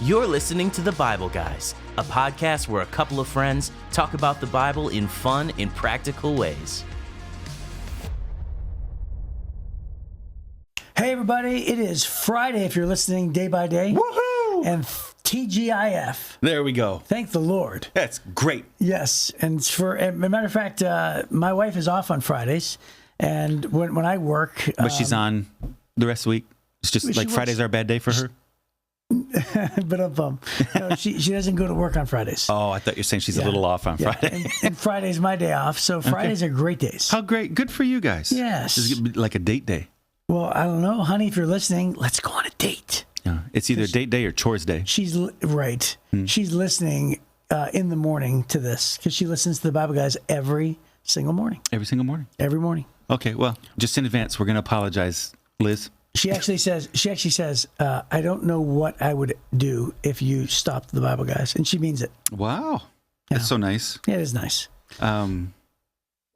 You're listening to The Bible Guys, a podcast where a couple of friends talk about the Bible in fun and practical ways. Hey everybody, it is Friday if you're listening day by day. Woohoo! And TGIF. There we go. Thank the Lord. That's great. Yes, and as a matter of fact, my wife is off on Fridays, and when I work... But she's on the rest of the week? It's just like Fridays are a bad day for her? But no, she doesn't go to work on Fridays. Oh, I thought you were saying she's a little off on Friday. And Friday's my day off, so Fridays are great days. How great. Good for you guys. Yes. This is like a date day. Well, I don't know, honey, if you're listening, let's go on a date. Yeah. It's either date day or chores day. She's right. She's listening in the morning to this because she listens to the Bible Guys every single morning. Every single morning? Every morning. Okay, well, just in advance, we're going to apologize, Liz. She actually says, I don't know what I would do if you stopped the Bible Guys. And she means it. Wow. Yeah. That's so nice. Yeah, it is nice.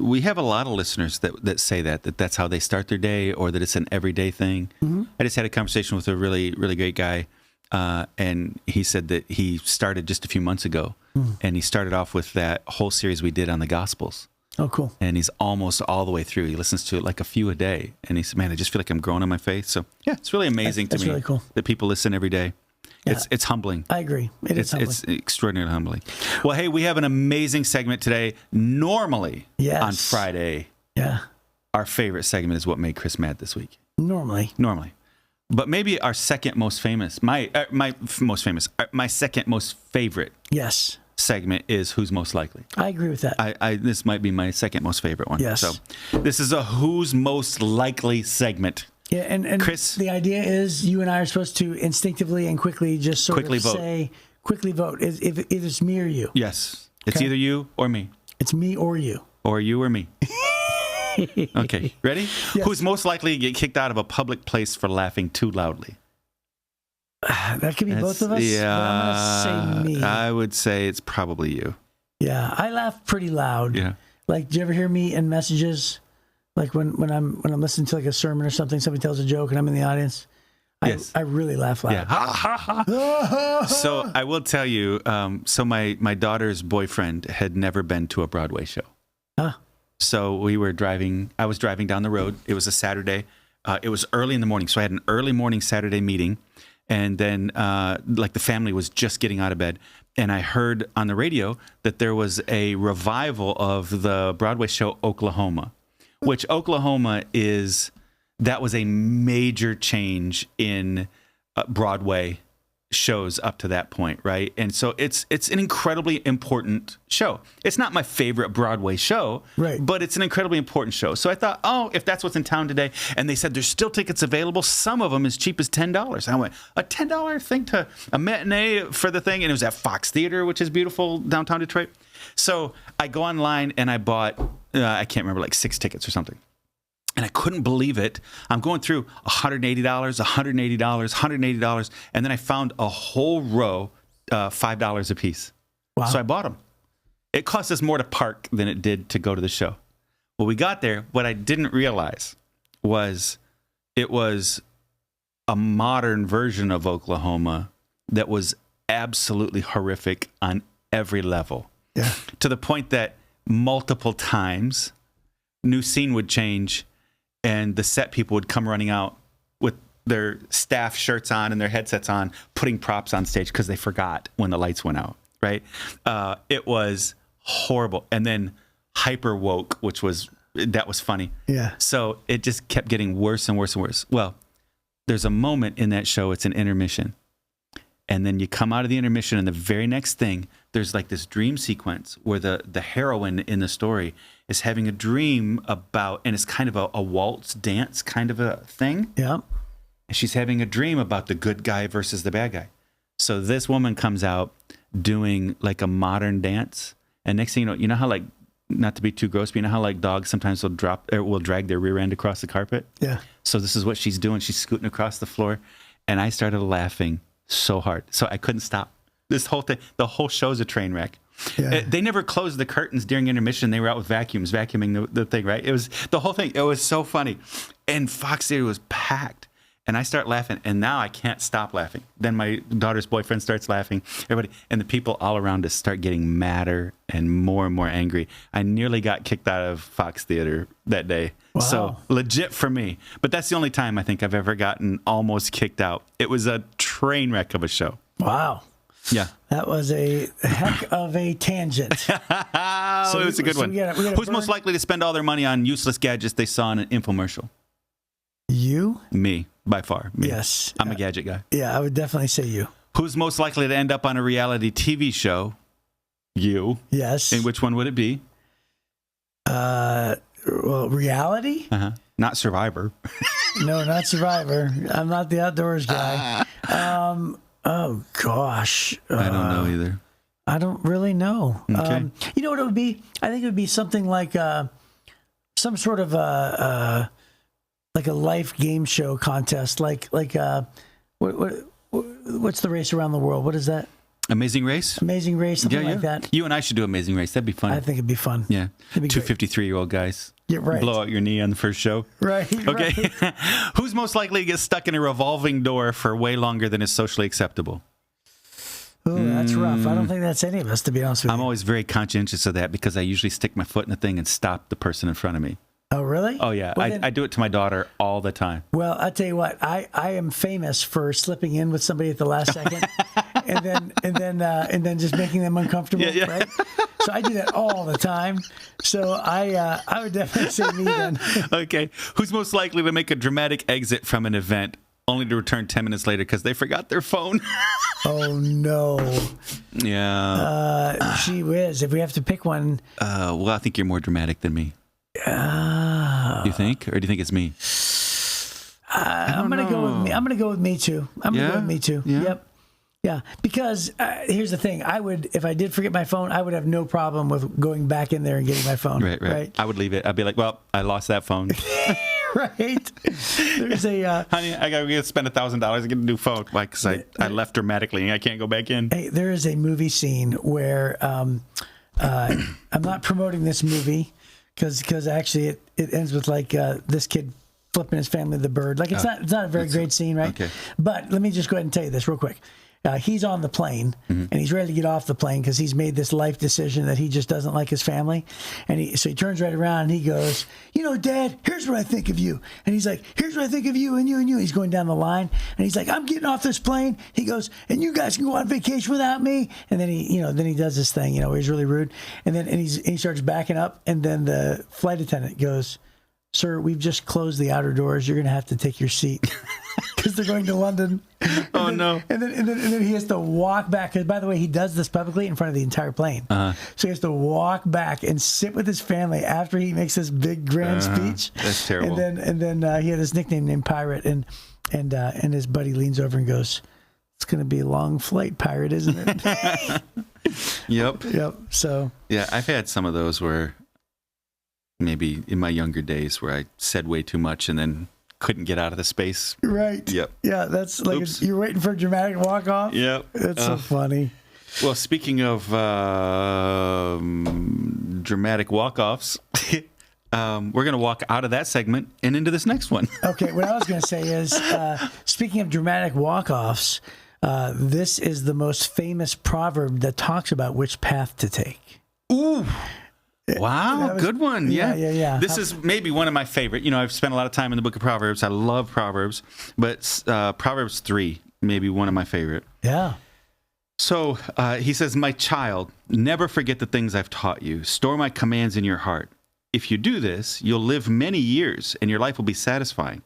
We have a lot of listeners that say that's how they start their day or that it's an everyday thing. Mm-hmm. I just had a conversation with a really, really great guy, and he said that he started just a few months ago, and he started off with that whole series we did on the Gospels. Oh, cool. And he's almost all the way through. He listens to it like a few a day, and he said, man, I just feel like I'm growing in my faith. So, yeah, it's really amazing to me really cool. that people listen every day. Yeah. It's humbling. I agree. It's humbling. It's extraordinarily humbling. Well, hey, we have an amazing segment today. Normally, on Friday, our favorite segment is What Made Chris Mad This Week. Normally. But maybe our second most famous, my second most favorite segment is Who's Most Likely. I agree with that. This might be my second most favorite one. Yes. So this is a Who's Most Likely segment. Yeah, and Chris, the idea is you and I are supposed to instinctively and quickly just quickly vote. If it's me or you. Yes. It's either you or me. It's me or you. Or you or me. Okay. Ready? Yes. Who's most likely to get kicked out of a public place for laughing too loudly? That could be both of us. Yeah. But I'm going to say me. I would say it's probably you. Yeah. I laugh pretty loud. Yeah. Like, do you ever hear me in messages? Like when I'm listening to like a sermon or something, somebody tells a joke and I'm in the audience, I really laugh loud. Yeah. So I will tell you, so my daughter's boyfriend had never been to a Broadway show. Huh. So I was driving down the road. It was a Saturday. It was early in the morning. So I had an early morning Saturday meeting. And then like the family was just getting out of bed. And I heard on the radio that there was a revival of the Broadway show Oklahoma. Which Oklahoma that was a major change in Broadway shows up to that point, right? And so it's an incredibly important show. It's not my favorite Broadway show, right? But it's an incredibly important show. So I thought, if that's what's in town today, and they said there's still tickets available, some of them as cheap as $10. I went, a $10 thing to a matinee for the thing, and it was at Fox Theater, which is beautiful downtown Detroit. So I go online and I bought, I can't remember, like 6 tickets or something. And I couldn't believe it. I'm going through $180, $180, $180. And then I found a whole row, $5 a piece. Wow. So I bought them. It cost us more to park than it did to go to the show. Well, we got there. What I didn't realize was it was a modern version of Oklahoma that was absolutely horrific on every level. Yeah. To the point that multiple times, new scene would change and the set people would come running out with their staff shirts on and their headsets on, putting props on stage because they forgot when the lights went out, right? It was horrible. And then hyper woke, that was funny. Yeah. So it just kept getting worse and worse and worse. Well, there's a moment in that show, it's an intermission. And then you come out of the intermission and the very next thing, there's like this dream sequence where the heroine in the story is having a dream about, and it's kind of a waltz dance kind of a thing. Yeah. And she's having a dream about the good guy versus the bad guy. So this woman comes out doing like a modern dance. And next thing you know how like, not to be too gross, but you know how like dogs sometimes will drag their rear end across the carpet? Yeah. So this is what she's doing. She's scooting across the floor. And I started laughing so hard. So I couldn't stop. This whole thing, the whole show's a train wreck. Yeah. They never closed the curtains during intermission. They were out with vacuuming the thing, right? It was the whole thing. It was so funny. And Fox Theater was packed. And I start laughing, and now I can't stop laughing. Then my daughter's boyfriend starts laughing. Everybody, and the people all around us start getting madder and more angry. I nearly got kicked out of Fox Theater that day. Wow. So legit for me. But that's the only time I think I've ever gotten almost kicked out. It was a train wreck of a show. Wow. Yeah. That was a heck of a tangent. So it was a good one. Who's most likely to spend all their money on useless gadgets they saw in an infomercial? You? Me, by far. Me. Yes. I'm a gadget guy. Yeah, I would definitely say you. Who's most likely to end up on a reality TV show? You. Yes. And which one would it be? Well, reality? Uh-huh. Not Survivor. No, not Survivor. I'm not the outdoors guy. Oh, gosh. I don't know either. I don't really know. Okay. You know what it would be? I think it would be something like some sort of like a life game show contest. What's the race around the world? What is that? Amazing Race? Amazing Race, something like that. You and I should do Amazing Race. That'd be fun. I think it'd be fun. Yeah. Two 53-year-old guys. Yeah, right. Blow out your knee on the first show. Right. Okay. Right. Who's most likely to get stuck in a revolving door for way longer than is socially acceptable? Oh, that's rough. I don't think that's any of us, to be honest with you. I'm always very conscientious of that because I usually stick my foot in the thing and stop the person in front of me. Oh, really? Oh, yeah. Well, I do it to my daughter all the time. Well, I'll tell you what. I am famous for slipping in with somebody at the last second and then just making them uncomfortable, right? So I do that all the time. So I would definitely say me then. Okay. Who's most likely to make a dramatic exit from an event only to return 10 minutes later because they forgot their phone? Oh, no. Yeah. Gee whiz. If we have to pick one. Well, I think you're more dramatic than me. You think? Or do you think it's me? I'm going to go with me. I'm going to go with me too. Yeah? Yep. Yeah. Because here's the thing. If I did forget my phone, I would have no problem with going back in there and getting my phone. Right. I would leave it. I'd be like, well, I lost that phone. Right. There's a honey, I gotta spend $1,000 to get a new phone, like, because I left dramatically and I can't go back in. Hey, there is a movie scene where I'm not promoting this movie because actually it ends with like this kid flipping his family the bird. Like it's not a very great scene, right? Okay. But let me just go ahead and tell you this real quick. He's on the plane, and he's ready to get off the plane because he's made this life decision that he just doesn't like his family. And so he turns right around and he goes, you know, Dad, here's what I think of you. And he's like, here's what I think of you and you and you. He's going down the line, and he's like, I'm getting off this plane. He goes, and you guys can go on vacation without me. And then he does this thing, where he's really rude. And he starts backing up, and then the flight attendant goes, Sir, we've just closed the outer doors. You're going to have to take your seat because they're going to London. No. And then he has to walk back. Because, by the way, he does this publicly in front of the entire plane. So he has to walk back and sit with his family after he makes this big grand speech. That's terrible. And then he had this nickname named Pirate. And his buddy leans over and goes, it's going to be a long flight, Pirate, isn't it? Yep. So. Yeah, I've had some of those where maybe in my younger days where I said way too much and then couldn't get out of the space. Right. Yep. Yeah, that's like you're waiting for a dramatic walk-off. Yep. That's so funny. Well, speaking of dramatic walk-offs, we're going to walk out of that segment and into this next one. Okay, what I was going to say is, speaking of dramatic walk-offs, this is the most famous proverb that talks about which path to take. Ooh. Wow, good one. Yeah. This is maybe one of my favorite. I've spent a lot of time in the book of Proverbs. I love Proverbs, but Proverbs 3, maybe one of my favorite. Yeah. So he says, my child, never forget the things I've taught you. Store my commands in your heart. If you do this, you'll live many years and your life will be satisfying.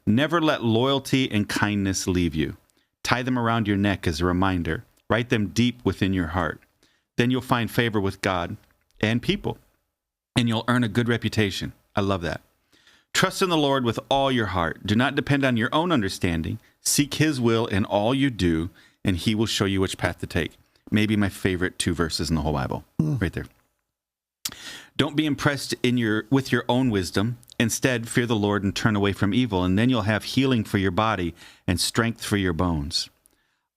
Never let loyalty and kindness leave you. Tie them around your neck as a reminder. Write them deep within your heart. Then you'll find favor with God and people, and you'll earn a good reputation. I love that. Trust in the Lord with all your heart. Do not depend on your own understanding. Seek his will in all you do, and he will show you which path to take. Maybe my favorite 2 verses in the whole Bible, right there. Don't be impressed with your own wisdom. Instead, fear the Lord and turn away from evil, and then you'll have healing for your body and strength for your bones.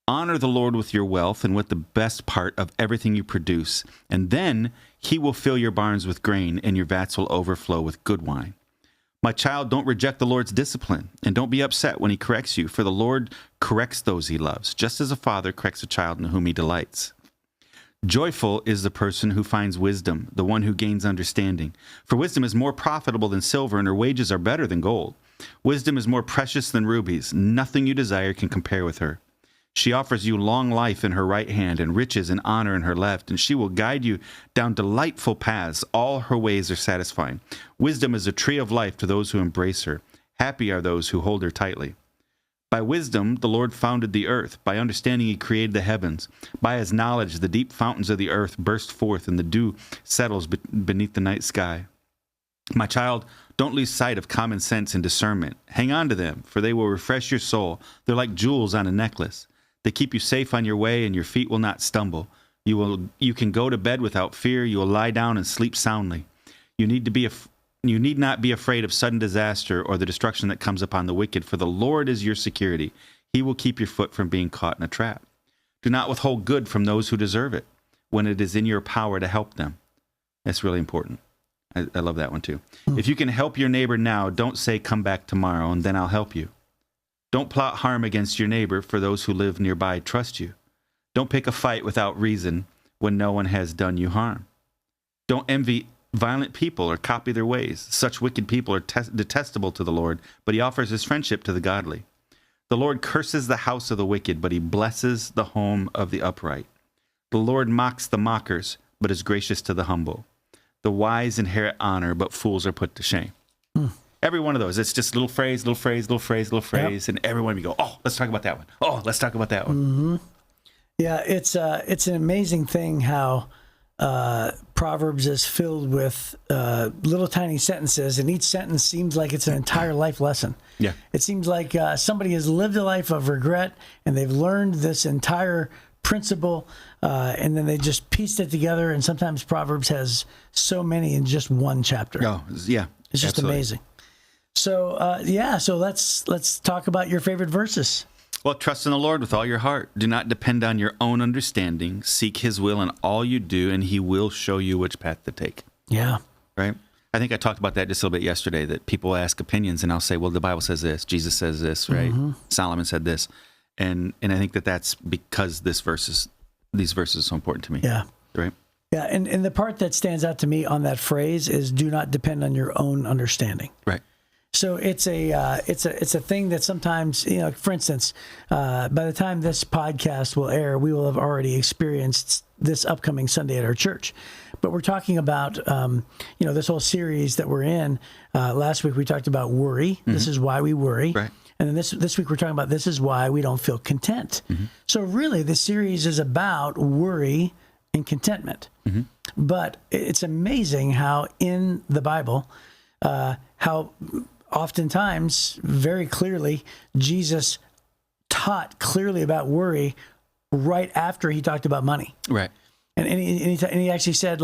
Honor the Lord with your wealth and with the best part of everything you produce, and then he will fill your barns with grain, and your vats will overflow with good wine. My child, don't reject the Lord's discipline, and don't be upset when he corrects you, for the Lord corrects those he loves, just as a father corrects a child in whom he delights. Joyful is the person who finds wisdom, the one who gains understanding. For wisdom is more profitable than silver, and her wages are better than gold. Wisdom is more precious than rubies. Nothing you desire can compare with her. She offers you long life in her right hand, and riches and honor in her left, and she will guide you down delightful paths. All her ways are satisfying. Wisdom is a tree of life to those who embrace her. Happy are those who hold her tightly. By wisdom the Lord founded the earth. By understanding he created the heavens. By his knowledge the deep fountains of the earth burst forth, and the dew settles beneath the night sky. My child, don't lose sight of common sense and discernment. Hang on to them, for they will refresh your soul. They're like jewels on a necklace. They keep you safe on your way, and your feet will not stumble. You can go to bed without fear. You will lie down and sleep soundly. You need not be afraid of sudden disaster or the destruction that comes upon the wicked, for the Lord is your security. He will keep your foot from being caught in a trap. Do not withhold good from those who deserve it, when it is in your power to help them. That's really important. I love that one too. If you can help your neighbor now, don't say, come back tomorrow, and then I'll help you. Don't plot harm against your neighbor, for those who live nearby trust you. Don't pick a fight without reason when no one has done you harm. Don't envy violent people or copy their ways. Such wicked people are detestable to the Lord, but he offers his friendship to the godly. The Lord curses the house of the wicked, but he blesses the home of the upright. The Lord mocks the mockers, but is gracious to the humble. The wise inherit honor, but fools are put to shame. Every one of those, it's just little phrase, little phrase, little phrase, little phrase, and every one of you go, oh, let's talk about that one. Oh, let's talk about that one. Mm-hmm. Yeah, it's an amazing thing how Proverbs is filled with little tiny sentences, and each sentence seems like it's an entire life lesson. Yeah. It seems like somebody has lived a life of regret, and they've learned this entire principle, and then they just pieced it together, and sometimes Proverbs has so many in just one chapter. Oh, yeah. It's just absolutely amazing. So, so let's talk about your favorite verses. Well, trust in the Lord with all your heart. Do not depend on your own understanding. Seek his will in all you do, and he will show you which path to take. Yeah. Right? I think I talked about that just a little bit yesterday, that people ask opinions, and I'll say, well, the Bible says this. Jesus says this, right? Mm-hmm. Solomon said this. And I think that's because these verses are so important to me. Yeah. Right? Yeah, and the part that stands out to me on that phrase is do not depend on your own understanding. Right. So it's a thing that sometimes, for instance, by the time this podcast will air, we will have already experienced this upcoming Sunday at our church. But we're talking about, this whole series that we're in. Last week we talked about worry. Mm-hmm. This is why we worry. Right. And then this week we're talking about this is why we don't feel content. Mm-hmm. So really, this series is about worry and contentment. Mm-hmm. But it's amazing how in the Bible, how oftentimes, very clearly, Jesus taught clearly about worry right after he talked about money. Right. And he actually said,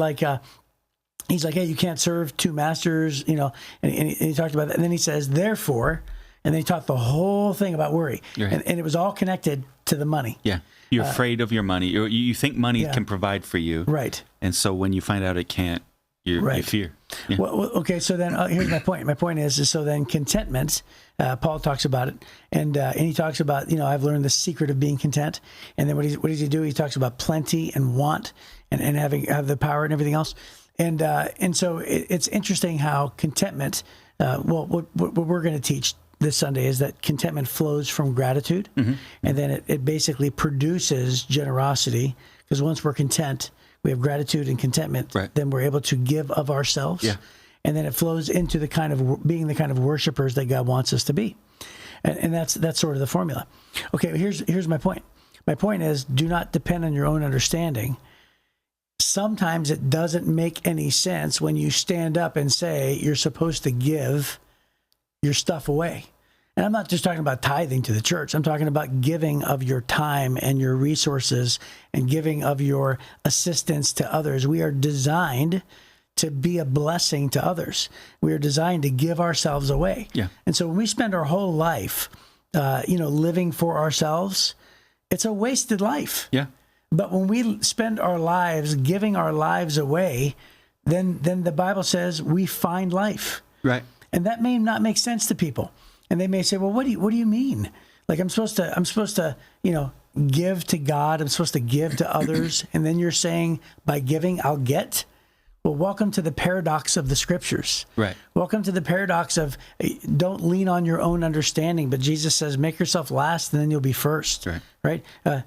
he's like, hey, you can't serve two masters, and he talked about that. And then he says, therefore, and then he taught the whole thing about worry. Right. And it was all connected to the money. Yeah. You're afraid of your money. You think money can provide for you. Right. And so when you find out it can't, you fear. Yeah. Well, okay, so then here's my point. My point is so then contentment, Paul talks about it, and he talks about, I've learned the secret of being content. And then what does he do? He talks about plenty and want and have the power and everything else. And so it's interesting how contentment, what we're going to teach this Sunday is that contentment flows from gratitude, mm-hmm. and then it basically produces generosity, because once we're content, we have gratitude and contentment, right. Then we're able to give of ourselves. Yeah. And then it flows into the kind of being the kind of worshipers that God wants us to be. And that's sort of the formula. Okay, here's my point. My point is, do not depend on your own understanding. Sometimes it doesn't make any sense when you stand up and say you're supposed to give your stuff away. And I'm not just talking about tithing to the church. I'm talking about giving of your time and your resources and giving of your assistance to others. We are designed to be a blessing to others. We are designed to give ourselves away. Yeah. And so when we spend our whole life, living for ourselves, it's a wasted life. Yeah. But when we spend our lives giving our lives away, then the Bible says we find life. Right. And that may not make sense to people. And they may say, well, what do you mean? Like I'm supposed to, give to God. I'm supposed to give to others. And then you're saying by giving, I'll get. Well, welcome to the paradox of the scriptures. Right. Welcome to the paradox of don't lean on your own understanding. But Jesus says, make yourself last and then you'll be first. Right.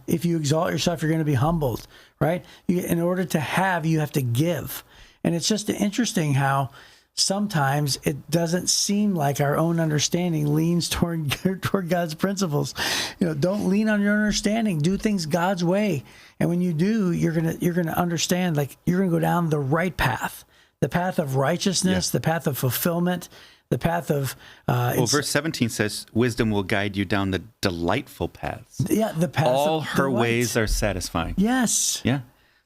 If you exalt yourself, you're going to be humbled. Right. In order to have, you have to give. And it's just interesting how sometimes it doesn't seem like our own understanding leans toward God's principles. Don't lean on your own understanding. Do things God's way. And when you do, you're gonna understand, like you're gonna go down the right path, the path of righteousness, the path of fulfillment, the path of. Verse 17 says, "Wisdom will guide you down the delightful paths." Yeah, the path. All of her delight. ways are satisfying. Yes. Yeah.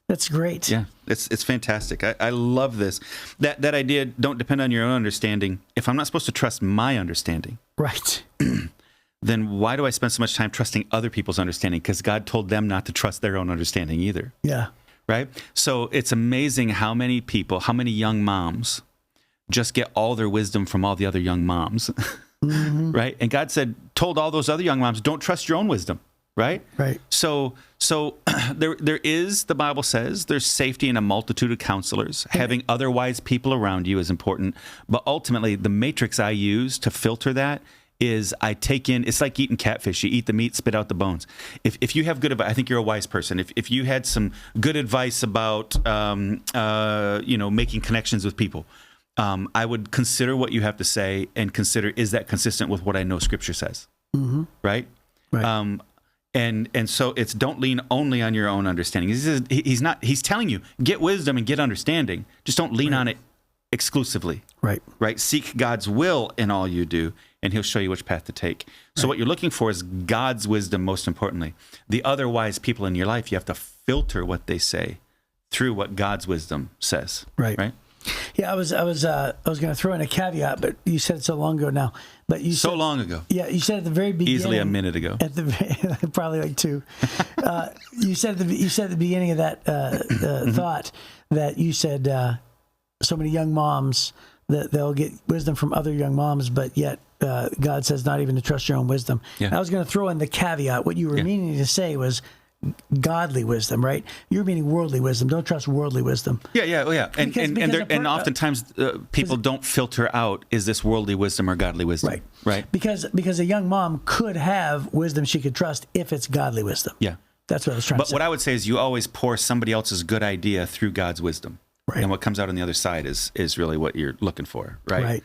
That's great. Yeah, it's fantastic. I love this. That idea, don't depend on your own understanding. If I'm not supposed to trust my understanding, right, then why do I spend so much time trusting other people's understanding? Because God told them not to trust their own understanding either. Yeah. Right? So it's amazing how many people, how many young moms just get all their wisdom from all the other young moms. Right? And God told all those other young moms, don't trust your own wisdom. Right? Right. So there is, the Bible says, there's safety in a multitude of counselors. Having other wise people around you is important. But ultimately, the matrix I use to filter that is I take in, it's like eating catfish. You eat the meat, spit out the bones. If you have good advice, I think you're a wise person. If you had some good advice about, making connections with people, I would consider what you have to say and consider, is that consistent with what I know Scripture says? Right? Right. And so it's don't lean only on your own understanding. He's telling you, get wisdom and get understanding. Just don't lean on it exclusively. Right. Right. Seek God's will in all you do, and he'll show you which path to take. So what you're looking for is God's wisdom, most importantly. The other wise people in your life, you have to filter what they say through what God's wisdom says. Right. Right. Yeah, I was going to throw in a caveat, but you said it so long ago now. But you said, long ago. Yeah, you said at the very beginning. Easily a minute ago. Probably like 2. You said at the beginning of that thought that you said so many young moms that they'll get wisdom from other young moms, but yet God says not even to trust your own wisdom. Yeah. And I was going to throw in the caveat. What you were meaning to say was godly wisdom, right? You're meaning worldly wisdom. Don't trust worldly wisdom. Yeah. And oftentimes people don't filter out, is this worldly wisdom or godly wisdom? Right. Because a young mom could have wisdom she could trust if it's godly wisdom. Yeah. That's what I was trying to say. But what I would say is you always pour somebody else's good idea through God's wisdom. Right. And what comes out on the other side is really what you're looking for, right? Right.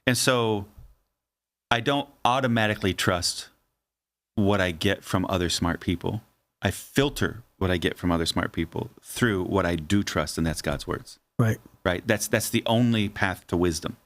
And so I don't automatically trust what I get from other smart people. I filter what I get from other smart people through what I do trust, and that's God's words. Right. Right. That's the only path to wisdom.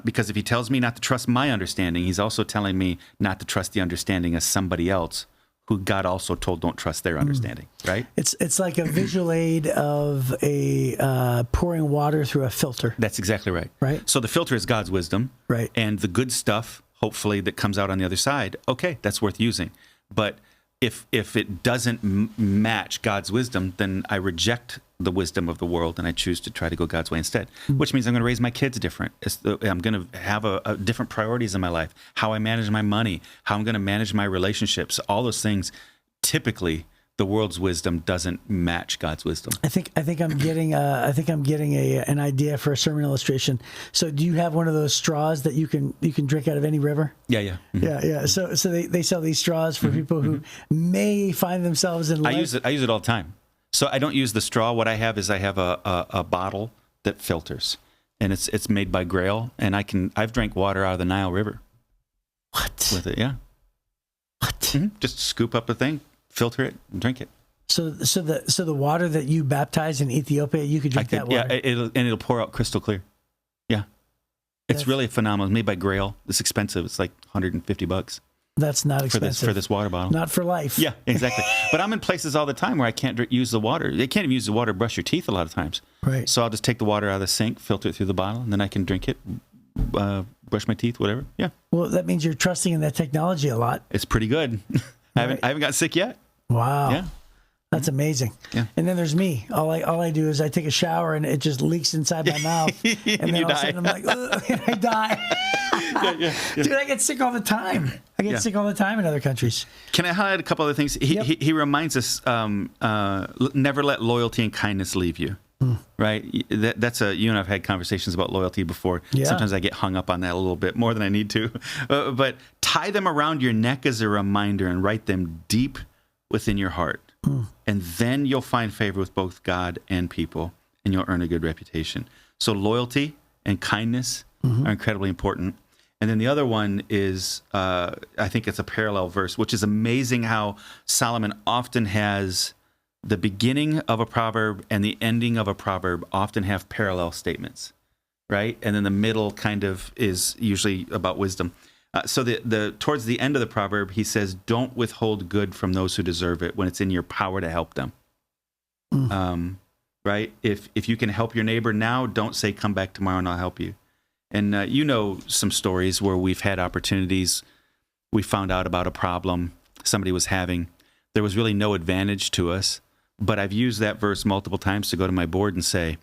Because if he tells me not to trust my understanding, he's also telling me not to trust the understanding of somebody else who God also told don't trust their understanding, right? It's like a visual aid of a pouring water through a filter. That's exactly right. Right. So the filter is God's wisdom. Right. And the good stuff, hopefully, that comes out on the other side, okay, that's worth using. But if it doesn't match God's wisdom, then I reject the wisdom of the world and I choose to try to go God's way instead, which means I'm going to raise my kids different. I'm going to have a different priorities in my life, how I manage my money, how I'm going to manage my relationships, all those things. Typically, the world's wisdom doesn't match God's wisdom. I think I'm getting an idea for a sermon illustration. So do you have one of those straws that you can drink out of any river? Yeah. Yeah. So they sell these straws for people who may find themselves in life. I use it all the time. So I don't use the straw. What I have is a bottle that filters, and it's made by Grail, and I've drank water out of the Nile River. What? With it, yeah. What? Mm-hmm. Just scoop up a thing, filter it, and drink it. So the water that you baptized in Ethiopia, you could drink that water. Yeah, it'll pour out crystal clear. Yeah, it's really phenomenal. It's made by Grail. It's expensive. It's like $150. That's not expensive for this water bottle. Not for life. Yeah, exactly. But I'm in places all the time where I can't use the water. They can't even use the water to brush your teeth a lot of times. Right. So I'll just take the water out of the sink, filter it through the bottle, and then I can drink it, brush my teeth, whatever. Yeah. Well, that means you're trusting in that technology a lot. It's pretty good. I haven't got sick yet. Wow. Yeah. That's amazing. Yeah. And then there's me. All I do is I take a shower and it just leaks inside my mouth. And then all of a sudden I'm like, ugh, and I die. Dude, I get sick all the time. I get sick all the time in other countries. Can I highlight a couple other things? He reminds us, never let loyalty and kindness leave you. Right? That's you and I've had conversations about loyalty before. Yeah. Sometimes I get hung up on that a little bit more than I need to. But tie them around your neck as a reminder and write them deep within your heart. And then you'll find favor with both God and people, and you'll earn a good reputation. So loyalty and kindness are incredibly important. And then the other one is, I think it's a parallel verse, which is amazing how Solomon often has the beginning of a proverb and the ending of a proverb often have parallel statements, right? And then the middle kind of is usually about wisdom. So towards the end of the proverb, he says, "Don't withhold good from those who deserve it when it's in your power to help them." Right? If you can help your neighbor now, don't say, "Come back tomorrow and I'll help you." And you know some stories where we've had opportunities. We found out about a problem somebody was having. There was really no advantage to us, but I've used that verse multiple times to go to my board and say,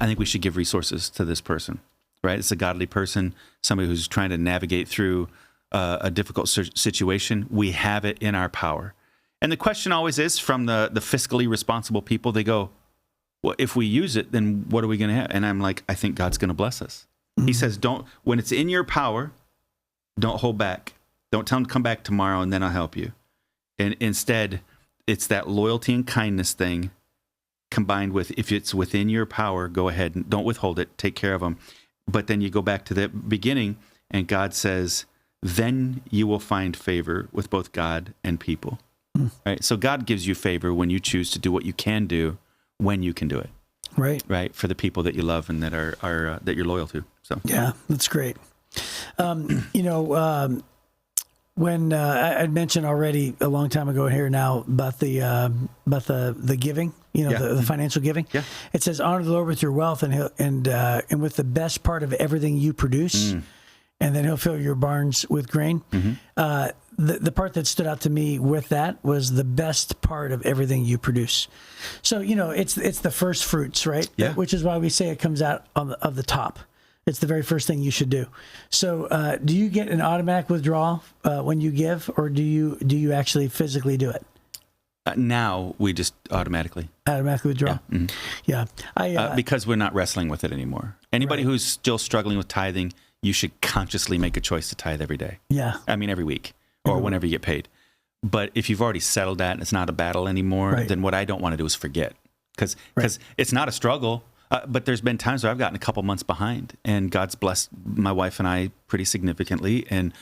"I think we should give resources to this person." Right? It's a godly person, somebody who's trying to navigate through a difficult situation. We have it in our power. And the question always is from the fiscally responsible people, they go, well, if we use it, then what are we going to have? And I'm like, I think God's going to bless us. He says, when it's in your power, don't hold back. Don't tell them to come back tomorrow and then I'll help you. And instead, it's that loyalty and kindness thing combined with, if it's within your power, go ahead and don't withhold it. Take care of them. But then you go back to the beginning and God says, then you will find favor with both God and people. Right? So God gives you favor when you choose to do what you can do when you can do it. Right. For the people that you love and that are that you're loyal to. So yeah, that's great. When I'd mentioned already a long time ago here now about the giving, the financial giving. Yeah. It says, honor the Lord with your wealth and with the best part of everything you produce, and then he'll fill your barns with grain. The part that stood out to me with that was the best part of everything you produce. So, it's the first fruits, right? Yeah. Which is why we say it comes out of the top. It's the very first thing you should do. So, do you get an automatic withdrawal when you give, or do you actually physically do it? Now we just automatically withdraw. Yeah. Because we're not wrestling with it anymore. Anybody who's still struggling with tithing, you should consciously make a choice to tithe every day. Yeah. I mean, every week or whenever you get paid. But if you've already settled that and it's not a battle anymore, then what I don't want to do is forget, because it's not a struggle. But there's been times where I've gotten a couple months behind, and God's blessed my wife and I pretty significantly. And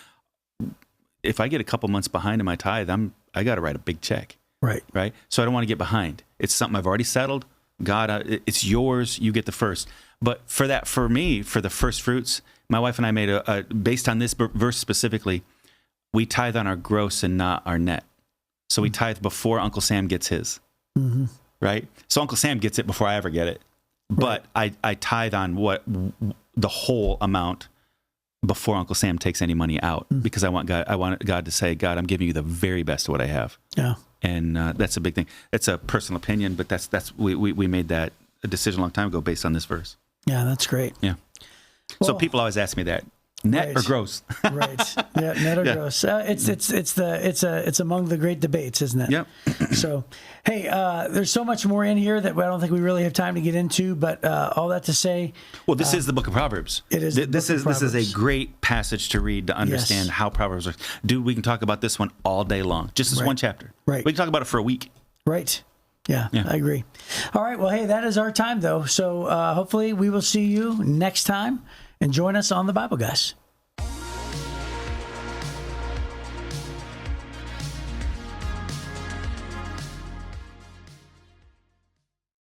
if I get a couple months behind in my tithe, I got to write a big check. Right. So I don't want to get behind. It's something I've already settled. God, it's yours. You get the first. But for me, for the first fruits, my wife and I made based on this verse specifically, we tithe on our gross and not our net. So we tithe before Uncle Sam gets his. Right. So Uncle Sam gets it before I ever get it. But I tithe on the whole amount before Uncle Sam takes any money out, because I want God to say, God, I'm giving you the very best of what I have. Yeah. And that's a big thing. It's a personal opinion, but we made that a decision a long time ago based on this verse. Yeah, that's great. Yeah. Well, so people always ask me that. Net or gross? Right. Yeah, net or gross. It's among the great debates, isn't it? Yep. So, hey, there's so much more in here that I don't think we really have time to get into. But all that to say, well, this is the Book of Proverbs. It is. This is a great passage to read to understand how Proverbs works. Dude, we can talk about this one all day long. Just this one chapter. Right. We can talk about it for a week. Right. Yeah, I agree. All right. Well, hey, that is our time, though. So hopefully we will see you next time. And join us on the Bible Guys.